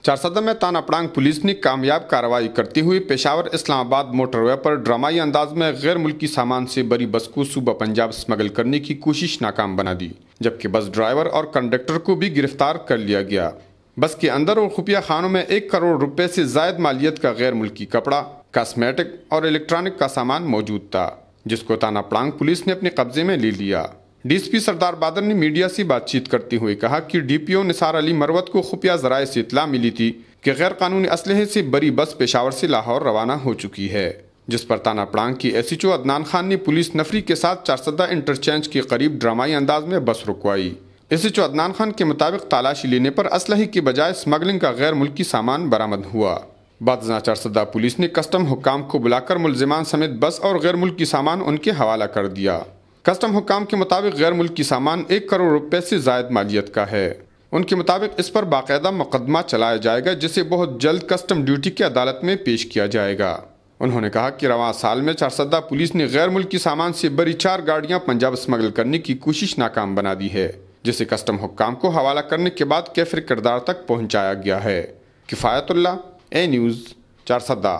چارسدہ میں تانا پڑانگ پولیس نے کامیاب کارروائی کرتے ہوئے پشاور اسلام آباد موٹر وے پر ڈرامائی انداز میں غیر ملکی سامان سے بری بس کو صوبہ پنجاب اسمگل کرنے کی کوشش ناکام بنا دی، جبکہ بس ڈرائیور اور کنڈکٹر کو بھی گرفتار کر لیا گیا۔ بس کے اندر اور خفیہ خانوں میں 1 کروڑ روپے سے زائد مالیت کا غیر ملکی کپڑا، کاسمیٹک اور الیکٹرانک کا سامان موجود تھا، جس کو تانا پڑانگ پولیس نے اپنے قبضے میں لے لیا۔ ڈی ایس پی سردار بادر نے میڈیا سے بات چیت کرتے ہوئے کہا کہ ڈی پی او نثار علی مروت کو خفیہ ذرائع سے اطلاع ملی تھی کہ غیر قانونی اسلحے سے بری بس پشاور سے لاہور روانہ ہو چکی ہے، جس پر تانا پڑانگ کی S H O Adnan Khan نے پولیس نفری کے ساتھ چارسدہ انٹرچینج کے قریب ڈرامائی انداز میں بس رکوائی۔ S H O Adnan Khan کے مطابق تلاشی لینے پر اسلحے کی بجائے اسمگلنگ کا غیر ملکی سامان برآمد ہوا۔ بعد ازاں چارسدہ پولیس نے کسٹم حکام کو بلا کر ملزمان سمیت بس اور غیر ملکی سامان ان کے حوالہ کر دیا۔ کسٹم حکام کے مطابق غیر ملکی سامان 1 کروڑ روپے سے زائد مالیت کا ہے۔ ان کے مطابق اس پر باقاعدہ مقدمہ چلایا جائے گا، جسے بہت جلد کسٹم ڈیوٹی کی عدالت میں پیش کیا جائے گا۔ انہوں نے کہا کہ رواں سال میں چارسدہ پولیس نے غیر ملکی سامان سے بری 4 گاڑیاں پنجاب اسمگل کرنے کی کوشش ناکام بنا دی ہے، جسے کسٹم حکام کو حوالہ کرنے کے بعد کیفر کردار تک پہنچایا گیا ہے۔ کفایت اللہ، اے نیوز، چارسدہ۔